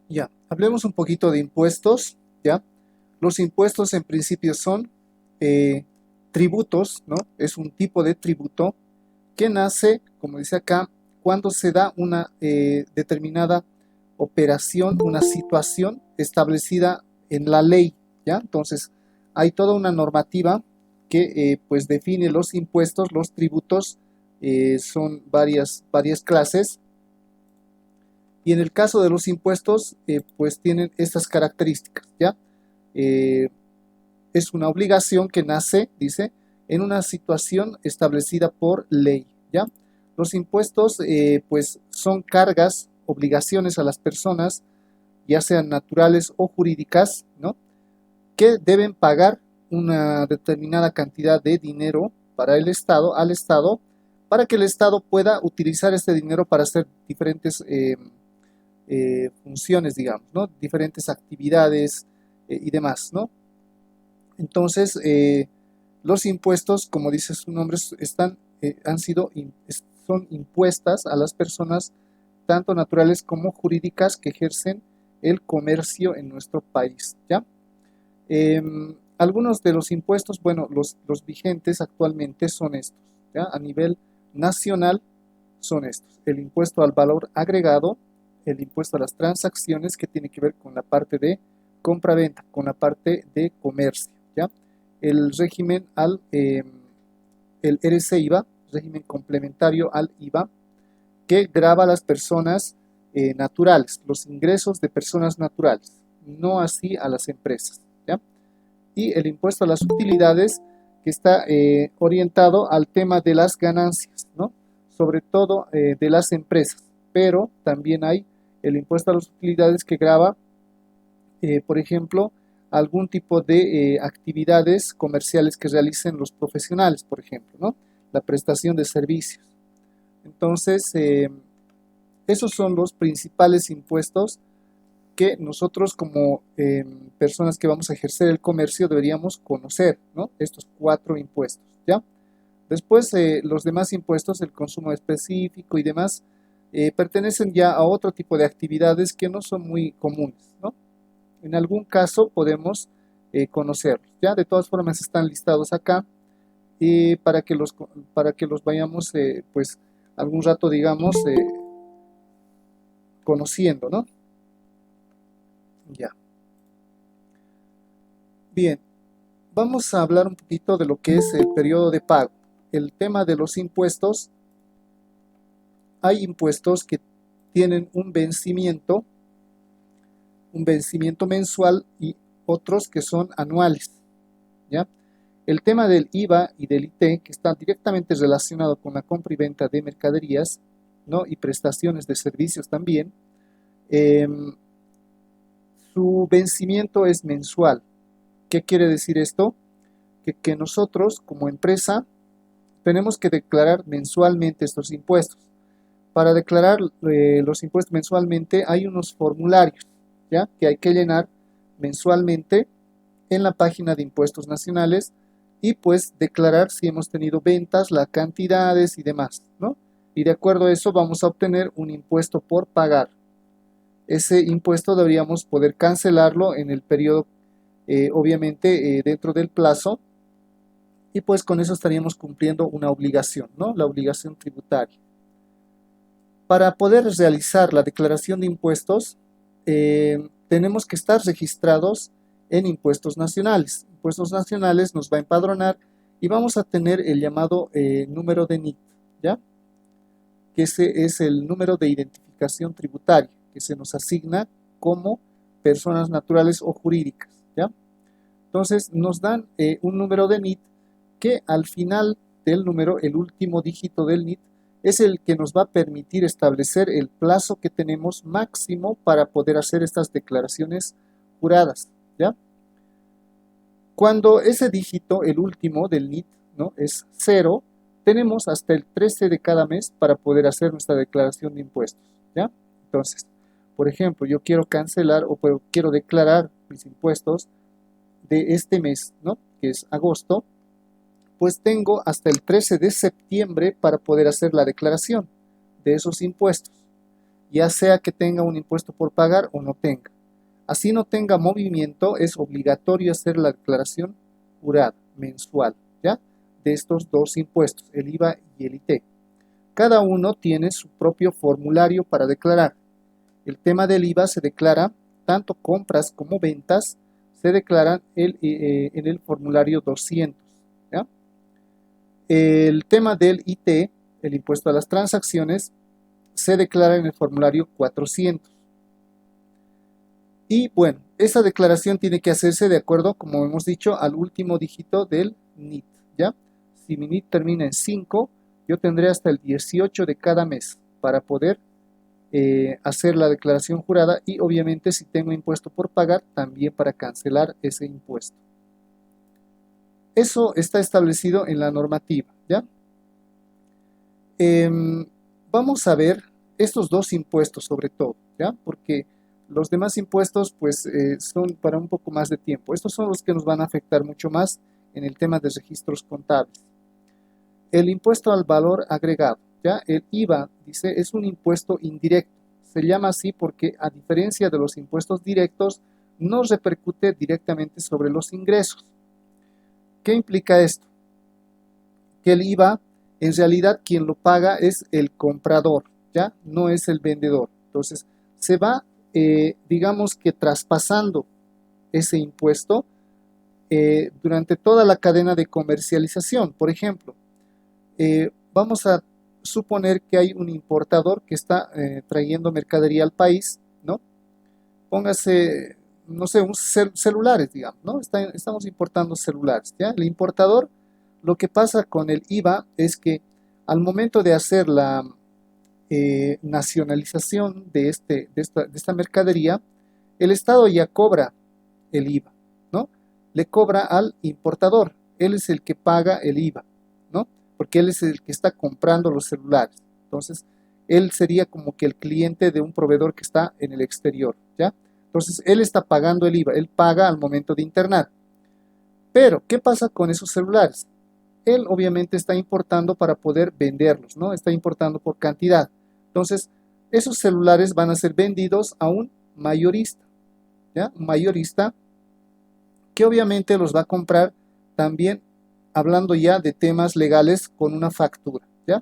Ya, hablemos un poquito de impuestos, ¿ya? Los impuestos en principio son eh, tributos, ¿no? Es un tipo de tributo que nace, como dice acá, cuando se da una determinada operación, una situación establecida en la ley, ¿ya? Entonces, hay toda una normativa que pues define los impuestos, los tributos, son varias clases, y en el caso de los impuestos, pues tienen estas características, ¿ya? Eh, es una obligación que nace, dice, en una situación establecida por ley, ¿ya? Los impuestos, pues, son cargas, obligaciones a las personas, ya sean naturales o jurídicas, ¿no? Que deben pagar una determinada cantidad de dinero para el Estado, al Estado, para que el Estado pueda utilizar este dinero para hacer diferentes funciones, digamos, ¿no? Diferentes actividades y demás, ¿no? Entonces, los impuestos, como dice su nombre, son impuestas a las personas, tanto naturales como jurídicas, que ejercen el comercio en nuestro país, ¿ya? Algunos de los impuestos, bueno, los vigentes actualmente son estos, ¿ya? A nivel nacional son estos: el impuesto al valor agregado, el impuesto a las transacciones, que tiene que ver con la parte de compra-venta, con la parte de comercio, ¿ya? El régimen el RC-IVA, régimen complementario al IVA, que grava a las personas naturales, los ingresos de personas naturales, no así a las empresas, ¿ya? Y el impuesto a las utilidades, que está orientado al tema de las ganancias, ¿no? Sobre todo de las empresas, pero también hay el impuesto a las utilidades que grava, por ejemplo, algún tipo de actividades comerciales que realicen los profesionales, por ejemplo, ¿no? La prestación de servicios. Entonces, esos son los principales impuestos que nosotros, como personas que vamos a ejercer el comercio, deberíamos conocer, ¿no? Estos cuatro impuestos, ¿ya? Después, los demás impuestos, el consumo específico y demás, pertenecen ya a otro tipo de actividades que no son muy comunes, ¿no? En algún caso podemos conocerlos, ¿ya? De todas formas están listados acá, para para que los vayamos, pues, algún rato, digamos, conociendo, ¿no? Ya. Bien, vamos a hablar un poquito de lo que es el periodo de pago. El tema de los impuestos: hay impuestos que tienen un vencimiento mensual, y otros que son anuales, ¿ya? El tema del IVA y del IT, que está directamente relacionado con la compra y venta de mercaderías, ¿no? Y prestaciones de servicios también, eh, su vencimiento es mensual. ¿Qué quiere decir esto? Que nosotros, como empresa, tenemos que declarar mensualmente estos impuestos. Para declarar los impuestos mensualmente hay unos formularios, ¿ya? Que hay que llenar mensualmente en la página de Impuestos Nacionales, y pues declarar si hemos tenido ventas, las cantidades y demás, ¿no? Y de acuerdo a eso vamos a obtener un impuesto por pagar. Ese impuesto deberíamos poder cancelarlo en el periodo, obviamente, dentro del plazo, y pues con eso estaríamos cumpliendo una obligación, ¿no? La obligación tributaria. Para poder realizar la declaración de impuestos, tenemos que estar registrados en Impuestos Nacionales. Impuestos Nacionales nos va a empadronar y vamos a tener el llamado número de NIT, ¿ya? Que ese es el número de identificación tributaria que se nos asigna como personas naturales o jurídicas, ¿ya? Entonces nos dan un número de NIT, que al final del número, el último dígito del NIT, es el que nos va a permitir establecer el plazo que tenemos máximo para poder hacer estas declaraciones juradas, ¿ya? Cuando ese dígito, el último del NIT, ¿no?, es cero, tenemos hasta el 13 de cada mes para poder hacer nuestra declaración de impuestos, ¿ya? Entonces, por ejemplo, yo quiero cancelar o quiero declarar mis impuestos de este mes, ¿no?, que es agosto. Pues tengo hasta el 13 de septiembre para poder hacer la declaración de esos impuestos. ya sea que tenga un impuesto por pagar o no tenga. Así no tenga movimiento, es obligatorio hacer la declaración jurada mensual, ¿ya? De estos dos impuestos, el IVA y el IT. Cada uno tiene su propio formulario para declarar. El tema del IVA se declara, tanto compras como ventas, se declaran en el formulario 200, ¿ya? El tema del IT, el impuesto a las transacciones, se declara en el formulario 400. Y bueno, esa declaración tiene que hacerse de acuerdo, como hemos dicho, al último dígito del NIT, ¿ya? Si mi NIT termina en 5, yo tendré hasta el 18 de cada mes para poder hacer la declaración jurada, y obviamente si tengo impuesto por pagar, también para cancelar ese impuesto. Eso está establecido en la normativa, ¿ya? Vamos a ver estos dos impuestos sobre todo, ¿ya? Porque los demás impuestos pues son para un poco más de tiempo. Estos son los que nos van a afectar mucho más en el tema de registros contables. El impuesto al valor agregado, ¿ya? El IVA, dice, es un impuesto indirecto. Se llama así porque, a diferencia de los impuestos directos, no repercute directamente sobre los ingresos. ¿Qué implica esto? Que el IVA, en realidad, quien lo paga es el comprador, ¿ya? No es el vendedor. Entonces, se va, digamos que traspasando ese impuesto durante toda la cadena de comercialización. Por ejemplo, vamos a suponer que hay un importador que está trayendo mercadería al país, ¿no? Póngase, no sé, celulares, digamos, ¿no? Estamos importando celulares, ¿ya? El importador, lo que pasa con el IVA es que al momento de hacer la nacionalización de esta mercadería, el Estado ya cobra el IVA, ¿no? Le cobra al importador, él es el que paga el IVA, ¿no? Porque él es el que está comprando los celulares. Entonces, él sería como que el cliente de un proveedor que está en el exterior, ¿ya? Entonces, él está pagando el IVA, él paga al momento de internar. Pero, ¿qué pasa con esos celulares? Él obviamente está importando para poder venderlos, ¿no? Está importando por cantidad. Entonces, esos celulares van a ser vendidos a un mayorista, ¿ya? Un mayorista que obviamente los va a comprar también, hablando ya de temas legales, con una factura, ¿ya?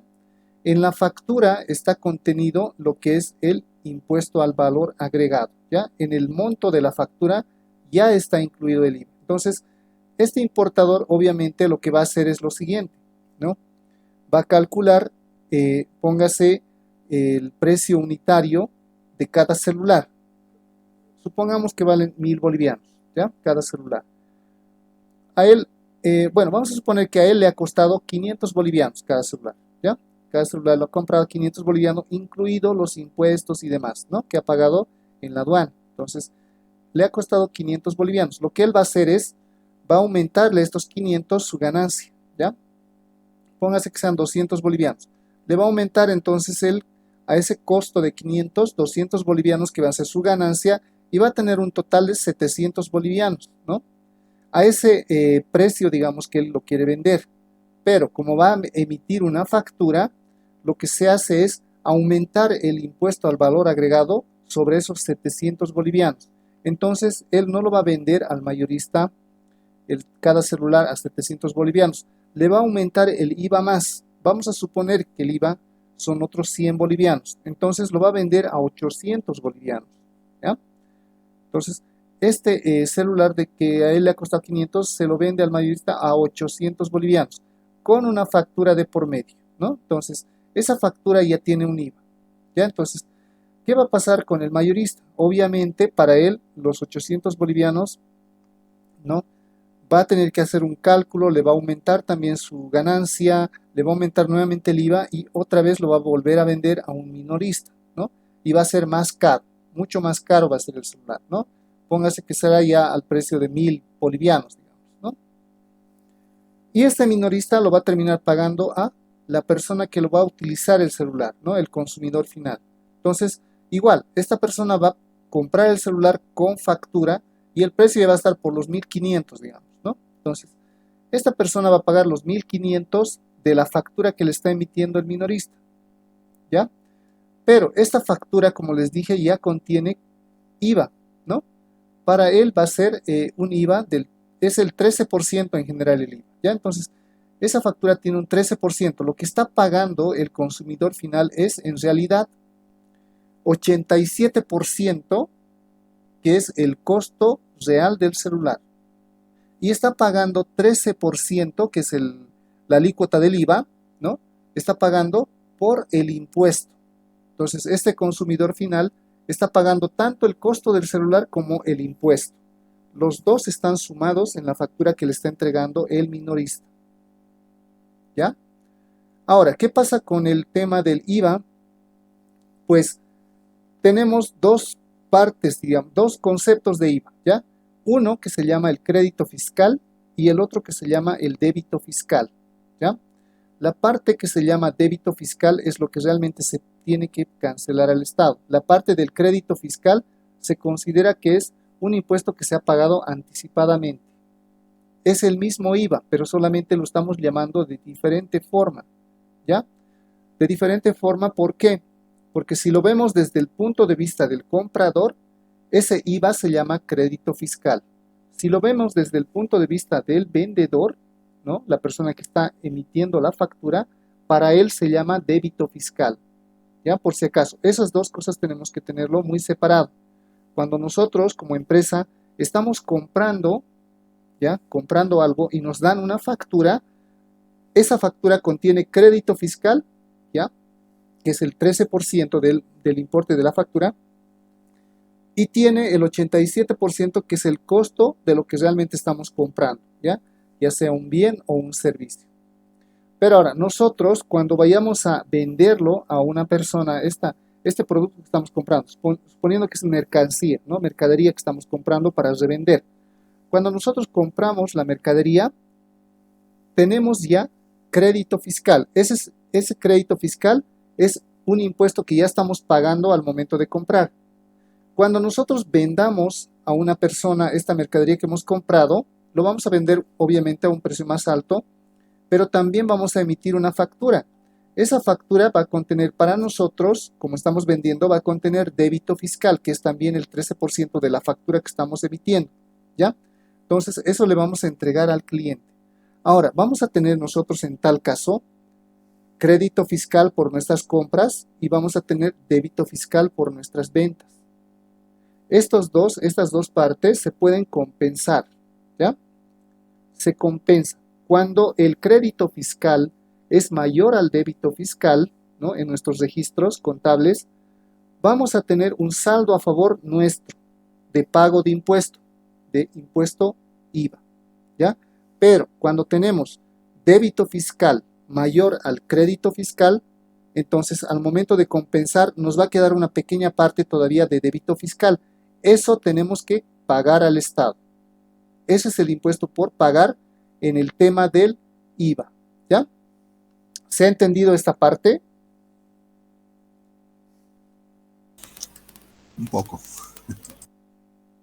En la factura está contenido lo que es el impuesto al valor agregado, ¿ya? En el monto de la factura ya está incluido el IVA. Entonces, este importador obviamente lo que va a hacer es lo siguiente, ¿no? Va a calcular, póngase el precio unitario de cada celular. Supongamos que valen 1000 bolivianos, ¿ya? Cada celular. A él, bueno, vamos a suponer que a él le ha costado 500 bolivianos cada celular, ¿ya? Cada celular lo ha comprado 500 bolivianos, incluido los impuestos y demás, ¿no? Que ha pagado en la aduana. Entonces, le ha costado 500 bolivianos. Lo que él va a hacer es, va a aumentarle estos 500 su ganancia, ¿ya? Póngase que sean 200 bolivianos. Le va a aumentar entonces él a ese costo de 500, 200 bolivianos que va a ser su ganancia, y va a tener un total de 700 bolivianos, ¿no? A ese precio, digamos, que él lo quiere vender. Pero como va a emitir una factura, lo que se hace es aumentar el impuesto al valor agregado sobre esos 700 bolivianos. Entonces, él no lo va a vender al mayorista cada celular a 700 bolivianos. Le va a aumentar el IVA más. Vamos a suponer que el IVA son otros 100 bolivianos. Entonces, lo va a vender a 800 bolivianos, ¿ya? Entonces, este celular de que a él le ha costado 500, se lo vende al mayorista a 800 bolivianos, con una factura de por medio, ¿no? Entonces, esa factura ya tiene un IVA, ¿ya? Entonces, ¿qué va a pasar con el mayorista? Obviamente, para él, los 800 bolivianos, ¿no? Va a tener que hacer un cálculo, le va a aumentar también su ganancia, le va a aumentar nuevamente el IVA, y otra vez lo va a volver a vender a un minorista, ¿no? Y va a ser más caro, mucho más caro va a ser el celular, ¿no? Póngase que será ya al precio de 1000 bolivianos, digamos, ¿no? Y este minorista lo va a terminar pagando a la persona que lo va a utilizar el celular, ¿no? El consumidor final. Entonces, igual, esta persona va a comprar el celular con factura y el precio ya va a estar por los 1500, digamos, ¿no? Entonces, esta persona va a pagar los 1500 de la factura que le está emitiendo el minorista, ¿ya? Pero esta factura, como les dije, ya contiene IVA, ¿no? Para él va a ser un IVA es el 13% en general el IVA, ¿ya? Entonces, esa factura tiene un 13%. Lo que está pagando el consumidor final es, en realidad, 87%, que es el costo real del celular. Y está pagando 13%, que es la alícuota del IVA, ¿no? Está pagando por el impuesto. Entonces, este consumidor final está pagando tanto el costo del celular como el impuesto. Los dos están sumados en la factura que le está entregando el minorista. ¿Ya? Ahora, ¿qué pasa con el tema del IVA? Pues tenemos dos partes, digamos, dos conceptos de IVA, ¿ya? Uno que se llama el crédito fiscal y el otro que se llama el débito fiscal, ¿ya? La parte que se llama débito fiscal es lo que realmente se tiene que cancelar al Estado. La parte del crédito fiscal se considera que es un impuesto que se ha pagado anticipadamente. Es el mismo IVA, pero solamente lo estamos llamando de diferente forma, ¿ya? De diferente forma, ¿por qué? Porque si lo vemos desde el punto de vista del comprador, ese IVA se llama crédito fiscal. Si lo vemos desde el punto de vista del vendedor, ¿no? La persona que está emitiendo la factura, para él se llama débito fiscal. ¿Ya? Por si acaso, esas dos cosas tenemos que tenerlo muy separado. Cuando nosotros como empresa estamos comprando, ¿ya? Comprando algo y nos dan una factura, esa factura contiene crédito fiscal, ¿ya? Que es el 13% del importe de la factura, y tiene el 87% que es el costo de lo que realmente estamos comprando, ¿ya? Ya sea un bien o un servicio. Pero ahora, nosotros cuando vayamos a venderlo a una persona, este producto que estamos comprando, suponiendo que es mercancía, ¿no? Mercadería que estamos comprando para revender. Cuando nosotros compramos la mercadería, tenemos ya crédito fiscal. Ese crédito fiscal es un impuesto que ya estamos pagando al momento de comprar. Cuando nosotros vendamos a una persona esta mercadería que hemos comprado, lo vamos a vender obviamente a un precio más alto, pero también vamos a emitir una factura. Esa factura va a contener para nosotros, como estamos vendiendo, va a contener débito fiscal, que es también el 13% de la factura que estamos emitiendo, ¿ya? Entonces, eso le vamos a entregar al cliente. Ahora, vamos a tener nosotros en tal caso crédito fiscal por nuestras compras y vamos a tener débito fiscal por nuestras ventas. Estas dos partes se pueden compensar, ¿ya? Se compensa. Cuando el crédito fiscal es mayor al débito fiscal, ¿no? En nuestros registros contables, vamos a tener un saldo a favor nuestro de pago de impuesto IVA, ¿ya? Pero cuando tenemos débito fiscal mayor al crédito fiscal, entonces al momento de compensar nos va a quedar una pequeña parte todavía de débito fiscal. Eso tenemos que pagar al Estado. Ese es el impuesto por pagar en el tema del IVA, ¿ya? ¿Se ha entendido esta parte? Un poco.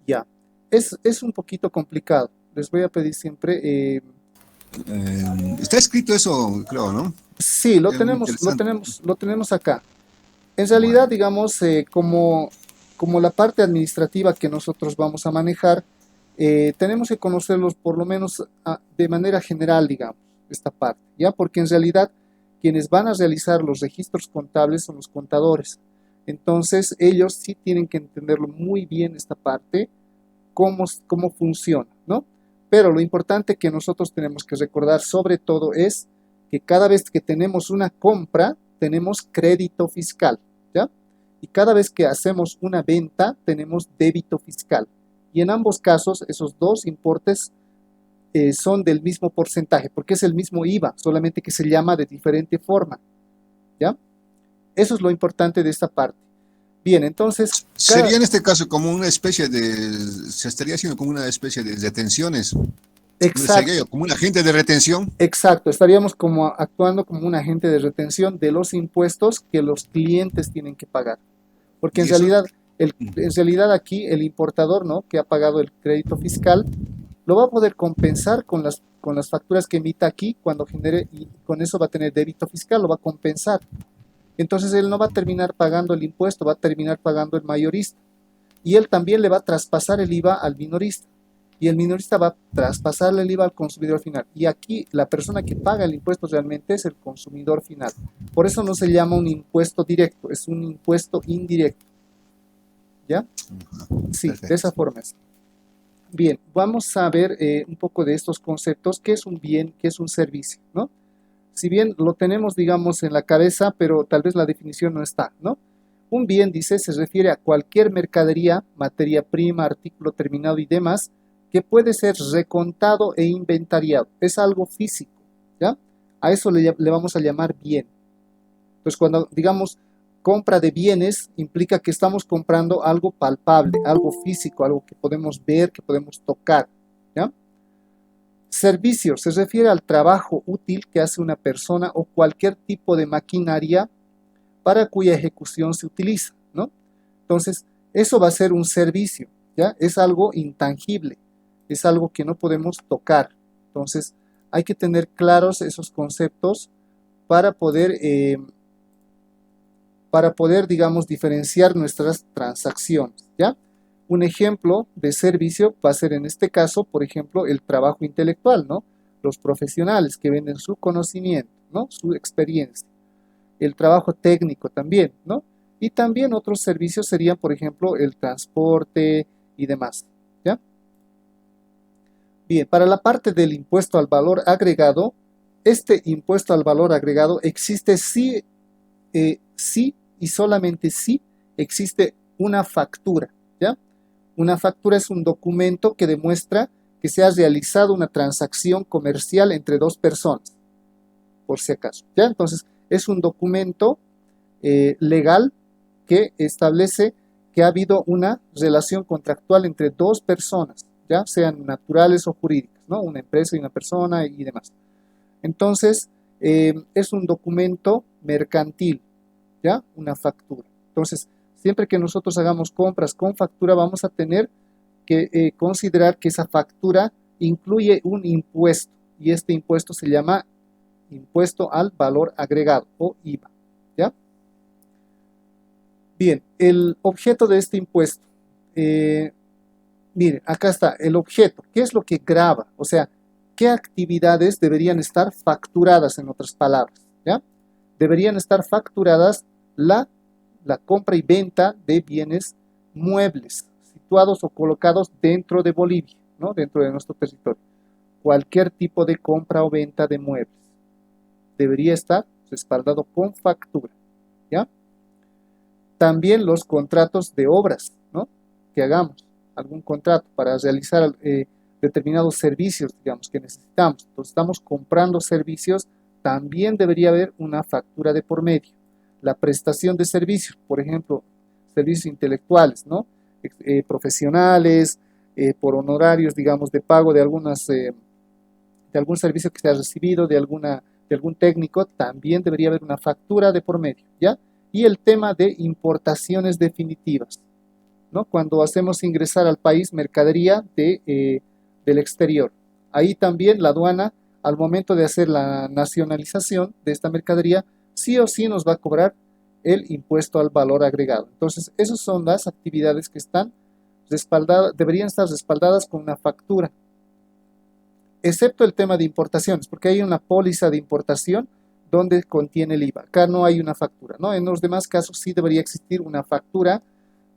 Ya. Es un poquito complicado. Les voy a pedir siempre... Está escrito eso, creo, ¿no? Sí, lo Es muy tenemos acá. En realidad, bueno. digamos, como la parte administrativa que nosotros vamos a manejar, tenemos que conocerlos por lo menos de manera general, digamos, esta parte, ¿ya? Porque en realidad quienes van a realizar los registros contables son los contadores. Entonces, ellos sí tienen que entenderlo muy bien esta parte, cómo funciona, ¿no? Pero lo importante que nosotros tenemos que recordar sobre todo es que cada vez que tenemos una compra, tenemos crédito fiscal, ¿ya? Y cada vez que hacemos una venta, tenemos débito fiscal. Y en ambos casos, esos dos importes son del mismo porcentaje, porque es el mismo IVA, solamente que se llama de diferente forma, ¿ya? Eso es lo importante de esta parte. Bien, entonces... Sería en este caso como una especie se estaría haciendo como una especie de retenciones. Exacto, Sería yo como un agente de retención. exacto, estaríamos como actuando como un agente de retención de los impuestos que los clientes tienen que pagar. Porque en Y eso, realidad, en realidad aquí el importador, ¿no? Que ha pagado el crédito fiscal, lo va a poder compensar con las facturas que emita aquí cuando genere, y con eso va a tener débito fiscal, lo va a compensar. entonces él no va a terminar pagando el impuesto, va a terminar pagando el mayorista. Y él también le va a traspasar el IVA al minorista. Y el minorista va a traspasarle el IVA al consumidor final. Y aquí la persona que paga el impuesto realmente es el consumidor final. Por eso no se llama un impuesto directo, es un impuesto indirecto. ¿Ya? Sí, de Perfecto. esa forma es. Bien, vamos a ver un poco de estos conceptos. ¿Qué es un bien? ¿Qué es un servicio? ¿No? Si bien lo tenemos, digamos, en la cabeza, pero tal vez la definición no está, ¿no? Un bien, dice, se refiere a cualquier mercadería, materia prima, artículo terminado y demás, que puede ser recontado e inventariado. Es algo físico, ¿ya? A eso le vamos a llamar bien. Entonces, cuando digamos compra de bienes, implica que estamos comprando algo palpable, algo físico, algo que podemos ver, que podemos tocar, ¿ya? Servicio se refiere al trabajo útil que hace una persona o cualquier tipo de maquinaria para cuya ejecución se utiliza, ¿no? Entonces, eso va a ser un servicio, ¿ya? Es algo intangible, es algo que no podemos tocar. Entonces, hay que tener claros esos conceptos para poder, digamos, diferenciar nuestras transacciones, ¿ya? Un ejemplo de servicio va a ser en este caso, por ejemplo, el trabajo intelectual, ¿no? Los profesionales que venden su conocimiento, ¿no? Su experiencia. El trabajo técnico también, ¿no? Y también otros servicios serían, por ejemplo, el transporte y demás, ¿ya? Bien, para la parte del impuesto al valor agregado, este impuesto al valor agregado existe sí y solamente si existe una factura, ¿ya? Una factura es un documento que demuestra que se ha realizado una transacción comercial entre dos personas, por si acaso, ¿ya? Entonces, es un documento legal que establece que ha habido una relación contractual entre dos personas, ya sean naturales o jurídicas, ¿no? Una empresa y una persona y demás. Entonces, es un documento mercantil, ¿ya? Una factura. Entonces, siempre que nosotros hagamos compras con factura, vamos a tener que considerar que esa factura incluye un impuesto y este impuesto se llama impuesto al valor agregado o IVA, ¿ya? Bien, el objeto de este impuesto. Miren, acá está el objeto. ¿Qué es lo que grava? O sea, ¿qué actividades deberían estar facturadas, en otras palabras? ¿Ya? Deberían estar facturadas la compra y venta de bienes muebles situados o colocados dentro de Bolivia, ¿no? Dentro de nuestro territorio. Cualquier tipo de compra o venta de muebles debería estar respaldado con factura, ¿ya? También los contratos de obras, ¿no? Que hagamos algún contrato para realizar determinados servicios, digamos, que necesitamos. Entonces, estamos comprando servicios, también debería haber una factura de por medio. La prestación de servicios, por ejemplo, servicios intelectuales, ¿no? Profesionales, por honorarios, digamos, de pago de algún servicio que se ha recibido, de algún técnico, también debería haber una factura de por medio, ¿ya? Y el tema de importaciones definitivas, ¿no? Cuando hacemos ingresar al país mercadería del exterior. Ahí también la aduana, al momento de hacer la nacionalización de esta mercadería, sí o sí nos va a cobrar el impuesto al valor agregado. Entonces, esas son las actividades que están respaldadas, deberían estar respaldadas con una factura, excepto el tema de importaciones, porque hay una póliza de importación donde contiene el IVA. Acá no hay una factura, ¿no? En los demás casos sí debería existir una factura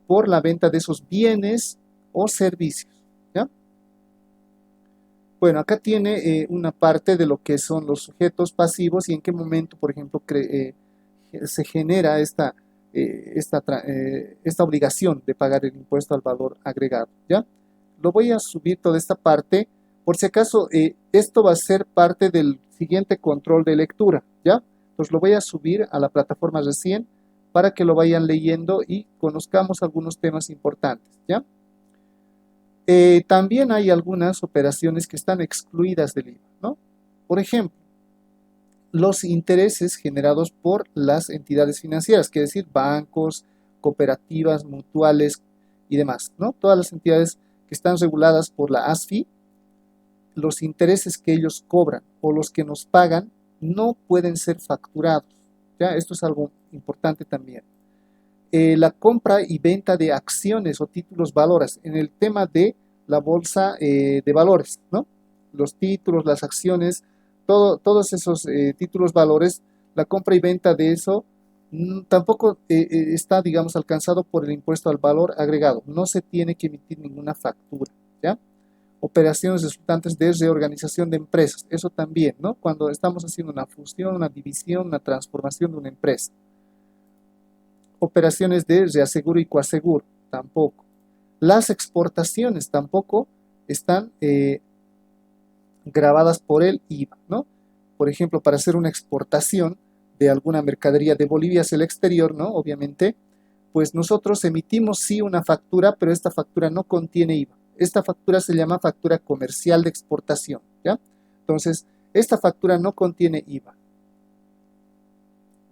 por la venta de esos bienes o servicios, ¿ya? Bueno, acá tiene una parte de lo que son los sujetos pasivos y en qué momento, por ejemplo, se genera esta obligación de pagar el impuesto al valor agregado, ¿ya? Lo voy a subir toda esta parte, por si acaso esto va a ser parte del siguiente control de lectura, ¿ya? Entonces lo voy a subir a la plataforma recién para que lo vayan leyendo y conozcamos algunos temas importantes, ¿ya? También hay algunas operaciones que están excluidas del IVA, ¿no? Por ejemplo, los intereses generados por las entidades financieras, que es decir, bancos, cooperativas, mutuales y demás, ¿no? Todas las entidades que están reguladas por la ASFI, los intereses que ellos cobran o los que nos pagan no pueden ser facturados, ¿ya? Esto es algo importante también. La compra y venta de acciones o títulos valores en el tema de la bolsa de valores, ¿no? Los títulos, las acciones, todos esos títulos valores, la compra y venta de eso tampoco está, digamos, alcanzado por el impuesto al valor agregado. No se tiene que emitir ninguna factura, ¿ya? Operaciones resultantes de reorganización de empresas, eso también, ¿no? Cuando estamos haciendo una fusión, una división, una transformación de una empresa. Operaciones de reaseguro y coaseguro, tampoco. Las exportaciones tampoco están grabadas por el IVA, ¿no? Por ejemplo, para hacer una exportación de alguna mercadería de Bolivia hacia el exterior, ¿no? Obviamente, pues nosotros emitimos sí una factura, pero esta factura no contiene IVA. Esta factura se llama factura comercial de exportación, ¿ya? Entonces, esta factura no contiene IVA.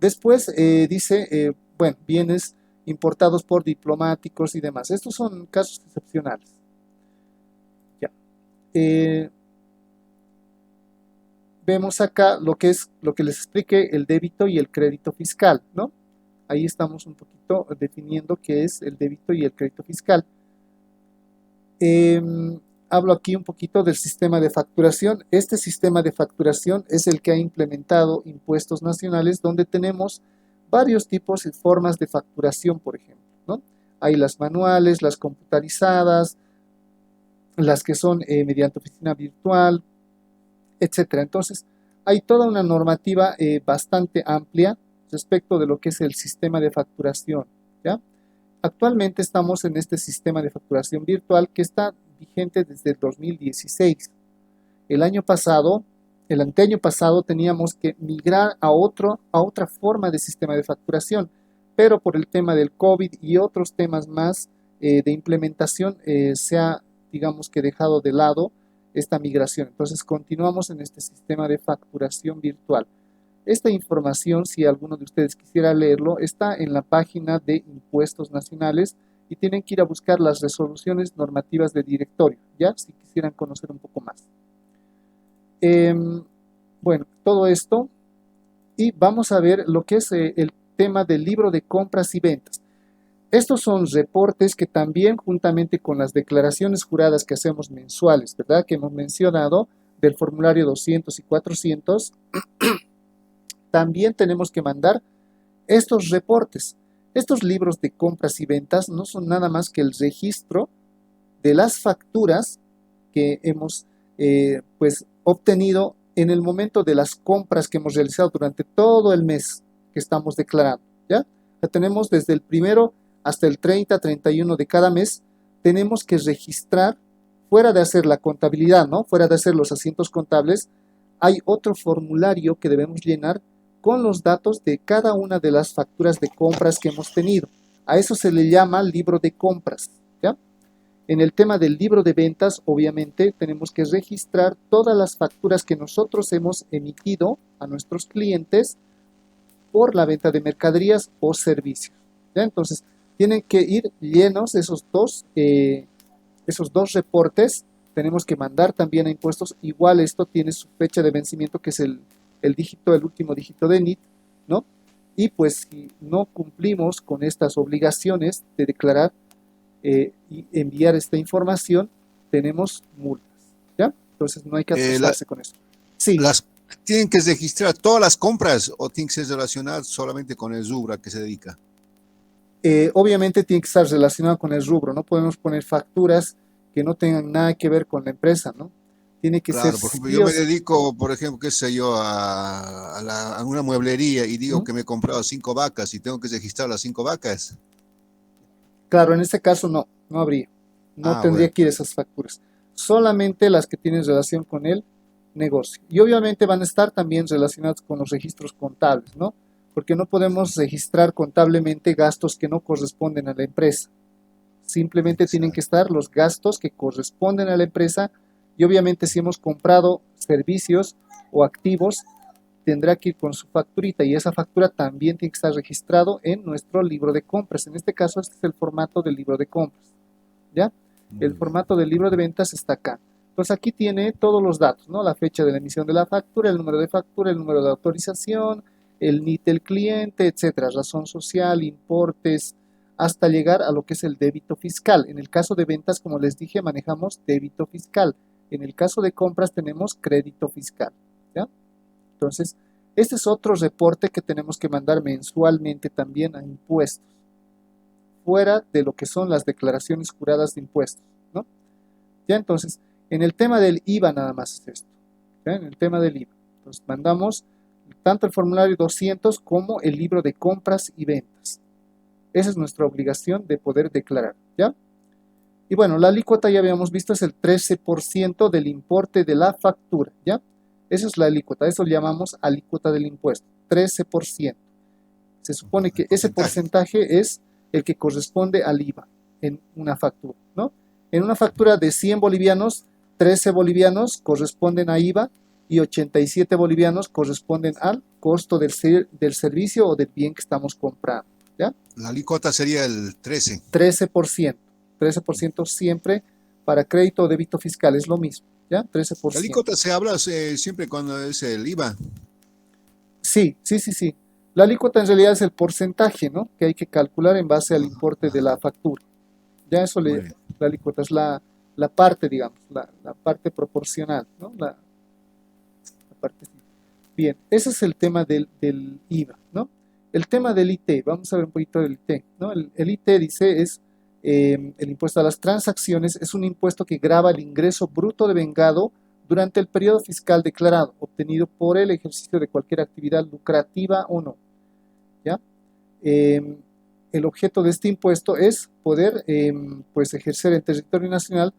Después dice, bueno, bienes importados por diplomáticos y demás. Estos son casos excepcionales. Ya. Vemos acá lo que les expliqué, el débito y el crédito fiscal, ¿no? Ahí estamos un poquito definiendo qué es el débito y el crédito fiscal. Hablo aquí un poquito del sistema de facturación. Este sistema de facturación es el que ha implementado Impuestos Nacionales, donde tenemos varios tipos y formas de facturación, por ejemplo, ¿no? Hay las manuales, las computarizadas, las que son mediante oficina virtual, etcétera. Entonces, hay toda una normativa bastante amplia respecto de lo que es el sistema de facturación, ¿ya? Actualmente estamos en este sistema de facturación virtual que está vigente desde el 2016. El año pasado, el anteaño pasado, teníamos que migrar a otra forma de sistema de facturación, pero por el tema del COVID y otros temas más de implementación se ha, digamos que dejado de lado esta migración. Entonces continuamos en este sistema de facturación virtual. Esta información, si alguno de ustedes quisiera leerlo, está en la página de Impuestos Nacionales y tienen que ir a buscar las resoluciones normativas de directorio, ¿ya? Si quisieran conocer un poco más. Bueno, todo esto, y vamos a ver lo que es el tema del libro de compras y ventas. Estos son reportes que también, juntamente con las declaraciones juradas que hacemos mensuales, ¿verdad? Que hemos mencionado, del formulario 200 y 400, también tenemos que mandar estos reportes. Estos libros de compras y ventas no son nada más que el registro de las facturas que hemos pues obtenido en el momento de las compras que hemos realizado durante todo el mes que estamos declarando, ¿ya? La tenemos desde el 1 hasta el 30, 31 de cada mes. Tenemos que registrar, fuera de hacer la contabilidad, ¿no? Fuera de hacer los asientos contables, hay otro formulario que debemos llenar con los datos de cada una de las facturas de compras que hemos tenido. A eso se le llama libro de compras, ¿ya? En el tema del libro de ventas, obviamente, tenemos que registrar todas las facturas que nosotros hemos emitido a nuestros clientes por la venta de mercaderías o servicios, ¿ya? Entonces, tienen que ir llenos esos dos reportes. Tenemos que mandar también a impuestos. Igual esto tiene su fecha de vencimiento, que es el último dígito de NIT, ¿no? Y pues si no cumplimos con estas obligaciones de declarar y enviar esta información, tenemos multas, ¿ya? Entonces no hay que asustarse con eso. Sí. ¿Tienen que registrar todas las compras o tienen que ser relacionadas solamente con el rubro a que se dedica? Obviamente tiene que estar relacionado con el rubro, no podemos poner facturas que no tengan nada que ver con la empresa, ¿no? Tiene que ser... Por ejemplo, yo me dedico, por ejemplo, qué sé yo, a una mueblería y digo que me he comprado 5 vacas y tengo que registrar las 5 vacas. Claro, en este caso no habría. No tendría que ir esas facturas. Solamente las que tienen relación con el negocio. Y obviamente van a estar también relacionadas con los registros contables, ¿no? Porque no podemos registrar contablemente gastos que no corresponden a la empresa. Simplemente tienen que estar los gastos que corresponden a la empresa. Y obviamente si hemos comprado servicios o activos, tendrá que ir con su facturita, y esa factura también tiene que estar registrado en nuestro libro de compras. En este caso, este es el formato del libro de compras, ¿ya? El formato del libro de ventas está acá. Entonces aquí tiene todos los datos, ¿no? La fecha de la emisión de la factura, el número de autorización, el NIT del cliente, etcétera, razón social, importes, hasta llegar a lo que es el débito fiscal. En el caso de ventas, como les dije, manejamos débito fiscal. En el caso de compras tenemos crédito fiscal, ¿ya? Entonces, este es otro reporte que tenemos que mandar mensualmente también a impuestos, fuera de lo que son las declaraciones juradas de impuestos, ¿no? Ya, entonces, en el tema del IVA nada más es esto, ¿ya? En el tema del IVA. Entonces, mandamos tanto el formulario 200 como el libro de compras y ventas. Esa es nuestra obligación de poder declarar, ¿ya? Y bueno, la alícuota ya habíamos visto es el 13% del importe de la factura, ¿ya? Esa es la alícuota, eso llamamos alícuota del impuesto, 13%. Se supone que ese porcentaje es el que corresponde al IVA en una factura, ¿no? En una factura de 100 bolivianos, 13 bolivianos corresponden a IVA y 87 bolivianos corresponden al costo del servicio o del bien que estamos comprando, ¿ya? La alícuota sería el 13. 13% siempre para crédito o débito fiscal, es lo mismo, ¿ya? 13%. La alícuota se habla siempre cuando es el IVA. Sí. La alícuota en realidad es el porcentaje, ¿no? Que hay que calcular en base al importe de la factura. Ya eso la alícuota es la parte, digamos, la parte proporcional, ¿no? La parte. Bien, ese es el tema del IVA, ¿no? El tema del IT, vamos a ver un poquito del IT, ¿no? El IT dice es el impuesto a las transacciones, es un impuesto que grava el ingreso bruto devengado durante el periodo fiscal declarado, obtenido por el ejercicio de cualquier actividad lucrativa o no, ¿ya? El objeto de este impuesto es poder pues ejercer en territorio nacional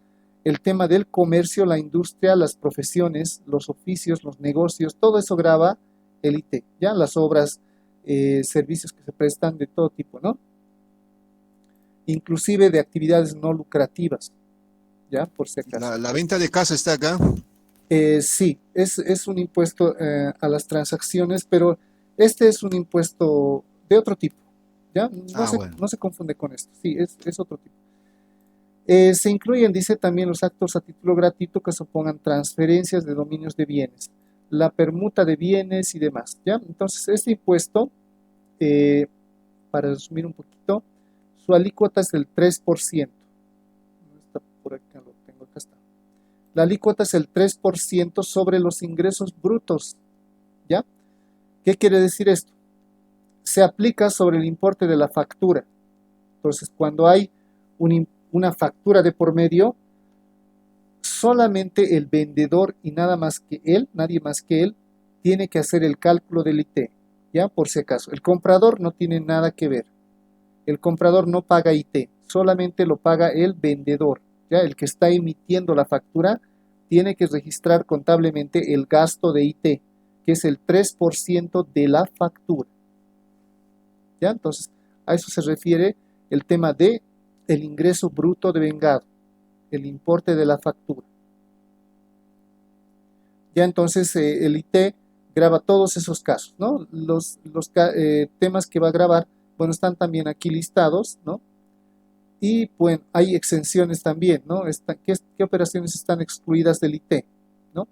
el tema del comercio, la industria, las profesiones, los oficios, los negocios, todo eso grava el IT, ¿ya? Las obras, servicios que se prestan de todo tipo, ¿no? Inclusive de actividades no lucrativas, ¿ya? Por si acaso. La venta de casa está acá. Sí, es un impuesto a las transacciones, pero este es un impuesto de otro tipo, ¿ya? Bueno. No se confunde con esto, sí, es otro tipo. Se incluyen, dice también, los actos a título gratuito que supongan transferencias de dominios de bienes, la permuta de bienes y demás, ¿ya? Entonces, este impuesto, para resumir un poquito, su alícuota es del 3%. No está por acá, lo tengo, acá está. La alícuota es el 3% sobre los ingresos brutos, ¿ya? ¿Qué quiere decir esto? Se aplica sobre el importe de la factura. Entonces, cuando hay una factura de por medio, solamente el vendedor y nada más que él, nadie más que él, tiene que hacer el cálculo del IT, ¿ya? Por si acaso. El comprador no tiene nada que ver. El comprador no paga IT, solamente lo paga el vendedor, ¿ya? El que está emitiendo la factura tiene que registrar contablemente el gasto de IT, que es el 3% de la factura, ¿ya? Entonces, a eso se refiere el tema de el ingreso bruto devengado, el importe de la factura. Ya entonces el IT graba todos esos casos, ¿no? Los temas que va a grabar, bueno, están también aquí listados, ¿no? Y bueno, hay exenciones también, ¿no? ¿Qué operaciones están excluidas del IT, ¿no?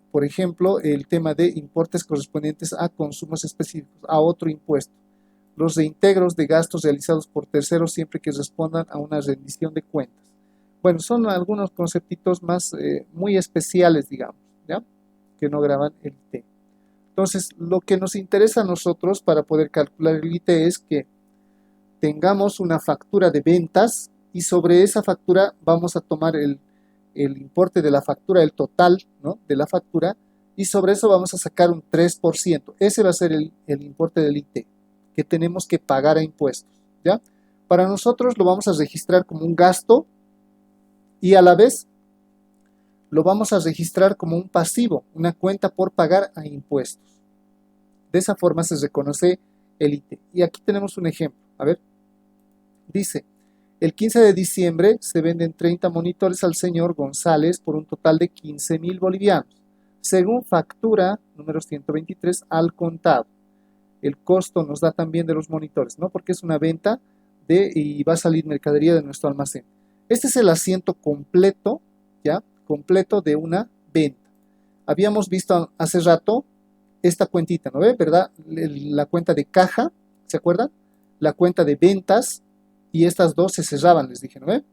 Por ejemplo, el tema de importes correspondientes a consumos específicos, a otro impuesto. Los reintegros de gastos realizados por terceros siempre que respondan a una rendición de cuentas. Bueno, son algunos conceptitos más muy especiales, digamos, ¿ya? Que no graban el IT. Entonces, lo que nos interesa a nosotros para poder calcular el IT es que tengamos una factura de ventas y sobre esa factura vamos a tomar el importe de la factura, el total, ¿no? De la factura, y sobre eso vamos a sacar un 3%. Ese va a ser el importe del IT que tenemos que pagar a impuestos, ¿ya? Para nosotros lo vamos a registrar como un gasto y a la vez lo vamos a registrar como un pasivo, una cuenta por pagar a impuestos. De esa forma se reconoce el IT. Y aquí tenemos un ejemplo. A ver, dice, el 15 de diciembre se venden 30 monitores al señor González por un total de 15.000 bolivianos, según factura número 123 al contado. El costo nos da también de los monitores, ¿no? Porque es una venta y va a salir mercadería de nuestro almacén. Este es el asiento completo, ¿ya? Completo de una venta. Habíamos visto hace rato esta cuentita, ¿no ve? ¿Verdad? La cuenta de caja, ¿se acuerdan? La cuenta de ventas, y estas dos se cerraban, les dije, ¿no ve?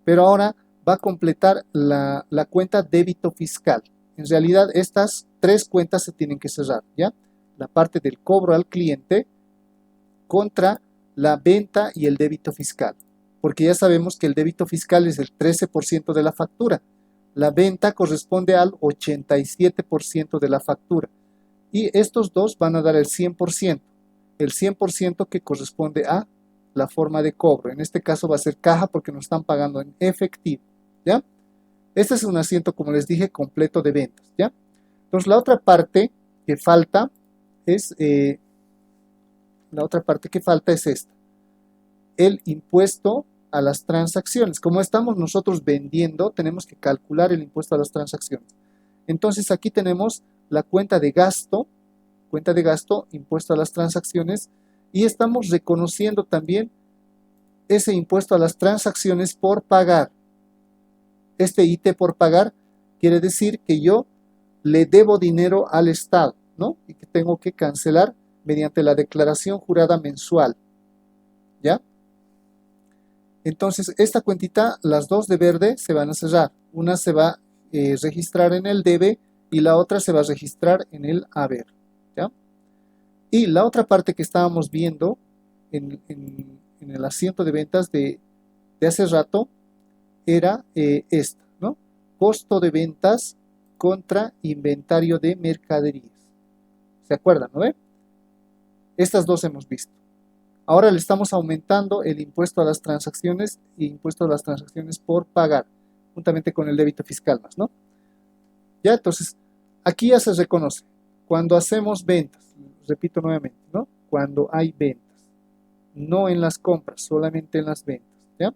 Pero ahora va a completar la cuenta débito fiscal. En realidad, estas tres cuentas se tienen que cerrar, ¿ya? La parte del cobro al cliente contra la venta y el débito fiscal. Porque ya sabemos que el débito fiscal es el 13% de la factura. La venta corresponde al 87% de la factura. Y estos dos van a dar el 100%. El 100% que corresponde a la forma de cobro. En este caso va a ser caja porque nos están pagando en efectivo, ¿ya? Este es un asiento, como les dije, completo de ventas, ¿ya? Entonces la otra parte que falta es esta, el impuesto a las transacciones. Como estamos nosotros vendiendo, tenemos que calcular el impuesto a las transacciones. Entonces aquí tenemos la cuenta de gasto, impuesto a las transacciones, y estamos reconociendo también ese impuesto a las transacciones por pagar. Este IT por pagar quiere decir que yo le debo dinero al Estado, ¿no? Y que tengo que cancelar mediante la declaración jurada mensual, ¿ya? Entonces, esta cuentita, las dos de verde se van a cerrar. Una se va a registrar en el debe y la otra se va a registrar en el haber, ¿ya? Y la otra parte que estábamos viendo en el asiento de ventas de hace rato era esta, ¿no? Costo de ventas contra inventario de mercaderías. ¿Se acuerdan, no ve? Estas dos hemos visto. Ahora le estamos aumentando el impuesto a las transacciones y impuesto a las transacciones por pagar, juntamente con el débito fiscal más, ¿no? Ya, entonces, aquí ya se reconoce. Cuando hacemos ventas, repito nuevamente, ¿no? Cuando hay ventas, no en las compras, solamente en las ventas, ¿ya?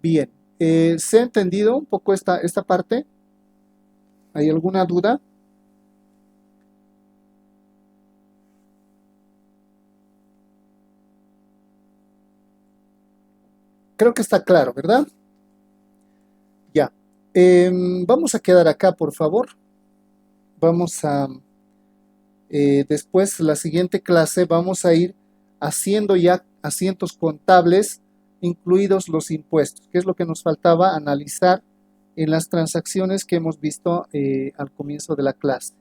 Bien, ¿se ha entendido un poco esta parte? ¿Hay alguna duda? Creo que está claro, ¿verdad? Ya. Vamos a quedar acá, por favor. Vamos a... después, la siguiente clase, vamos a ir haciendo ya asientos contables, incluidos los impuestos, que es lo que nos faltaba analizar en las transacciones que hemos visto al comienzo de la clase.